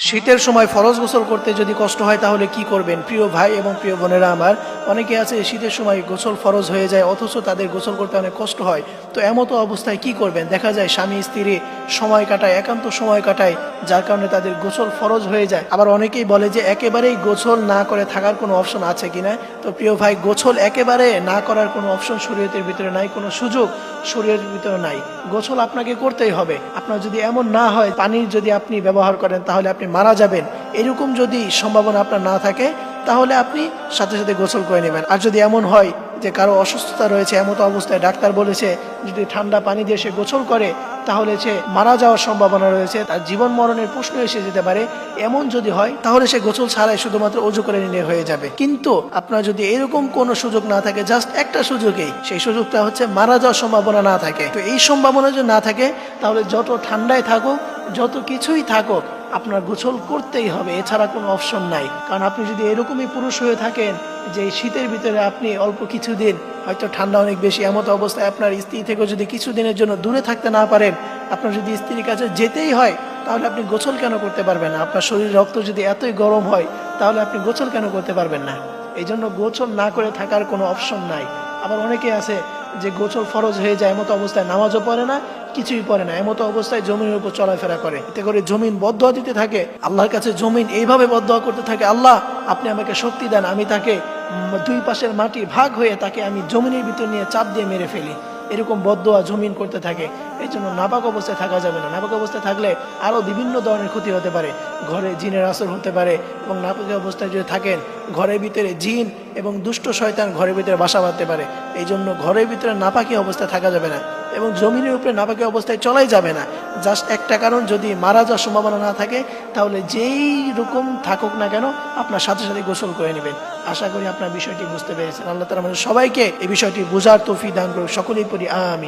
শীতের সময় ফরজ গোসল করতে যদি কষ্ট হয় তাহলে কি করবেন? প্রিয় ভাই এবং প্রিয় বোনেরা আমার, অনেকে আছে শীতের সময় গোসল ফরজ হয়ে যায় অথচ তাদের গোসল করতে অনেক কষ্ট হয়। তো এমতো অবস্থায় কি করবেন? দেখা যায় স্বামী স্ত্রী সময় কাটায়, একান্ত সময় কাটায়, যার কারণে তাদের গোসল ফরজ হয়ে যায়। আবার অনেকেই বলে যে একেবারেই গোসল না করে থাকার কোনো অপশন আছে কিনা। তো প্রিয় ভাই, গোসল একেবারে না করার কোনো অপশন শরীয়তের ভিতরে নাই, কোনো সুযোগ শরীয়তের ভিতরে নাই। গোসল আপনাকে করতেই হবে। আপনার যদি এমন না হয় পানির যদি আপনি ব্যবহার করেন তাহলে আপনি মারা যাবেন, এরকম যদি সম্ভাবনা আপনার না থাকে তাহলে আপনি সাথে সাথে গোসল করে নেবেন। আর যদি এমন হয় যে কারো অসুস্থতা রয়েছে, এমতো অবস্থায় ডাক্তার বলেছে যদি ঠান্ডা পানি দিয়ে সে গোসল করে তাহলে সে মারা যাওয়ার সম্ভাবনা রয়েছে, তার জীবন মরণের প্রশ্ন এসে যেতে পারে, এমন যদি হয় তাহলে সে গোসল ছাড়াই শুধুমাত্র ওযু করে নিলে হয়ে যাবে। কিন্তু আপনার যদি এরকম কোনো সুযোগ না থাকে, জাস্ট একটা সুযোগেই, সেই সুযোগটা হচ্ছে মারা যাওয়ার সম্ভাবনা না থাকে, তো এই সম্ভাবনা যদি না থাকে তাহলে যত ঠান্ডায় থাকুক, যত কিছুই থাকুক, আপনার গোসল করতেই হবে, এছাড়া কোনো অপশন নাই। কারণ আপনি যদি এরকমই পুরুষ হয়ে থাকেন যে শীতের ভিতরে আপনি অল্প কিছুদিন, হয়তো ঠান্ডা অনেক বেশি, এমতো অবস্থায় আপনার স্ত্রী থেকে যদি কিছুদিনের জন্য দূরে থাকতে না পারেন, আপনার যদি স্ত্রীর কাছে যেতেই হয়, তাহলে আপনি গোসল কেন করতে পারবেন না? আপনার শরীর রক্ত যদি এতই গরম হয় তাহলে আপনি গোসল কেন করতে পারবেন না? এই জন্য গোসল না করে থাকার কোনো অপশন নাই। আবার অনেকে আছে যে গোসল ফরজ হয়ে যায়, এমতো অবস্থায় নামাজও পড়ে না, কিছুই পড়ে না, এমতো অবস্থায় জমিনের উপর চলাফেরা করে। এতে করে জমিন বদদোয়া দিতে থাকে আল্লাহর কাছে। জমিন এইভাবে বদদোয়া করতে থাকে, আল্লাহ আপনি আমাকে শক্তি দেন, আমি তাকে দুই পাশের মাটি ভাগ হয়ে তাকে আমি জমিনের ভিতর নিয়ে চাপ দিয়ে মেরে ফেলি। এরকম বদদোয়া জমিন করতে থাকে। এই জন্য নাপাক অবস্থায় থাকা যাবে না। নাপাক অবস্থায় থাকলে আরো বিভিন্ন ধরনের ক্ষতি হতে পারে, ঘরে জিনের আসর হতে পারে, এবং নাপাক অবস্থায় যদি থাকেন ঘরের ভিতরে জিন এবং দুষ্ট শয়তান ঘরের ভিতরে বাসা বাঁধতে পারে। এই জন্য ঘরের ভিতরে নাপাকি অবস্থায় থাকা যাবে না এবং জমিনের উপরে নাপাকি অবস্থায় চলাই যাবে না। জাস্ট একটা কারণ, যদি মারা যাওয়ার সম্ভাবনা না থাকে তাহলে যেই রকম থাকুক না কেন আপনার সাথে সাথে গোসল করে নেবেন। আশা করি আপনার বিষয়টি বুঝতে পেরেছেন। আল্লাহ তাআলা আমাদের সবাইকে এই বিষয়টি বোঝার তৌফিক দান করুন। সকলেই পড়ি আমিন।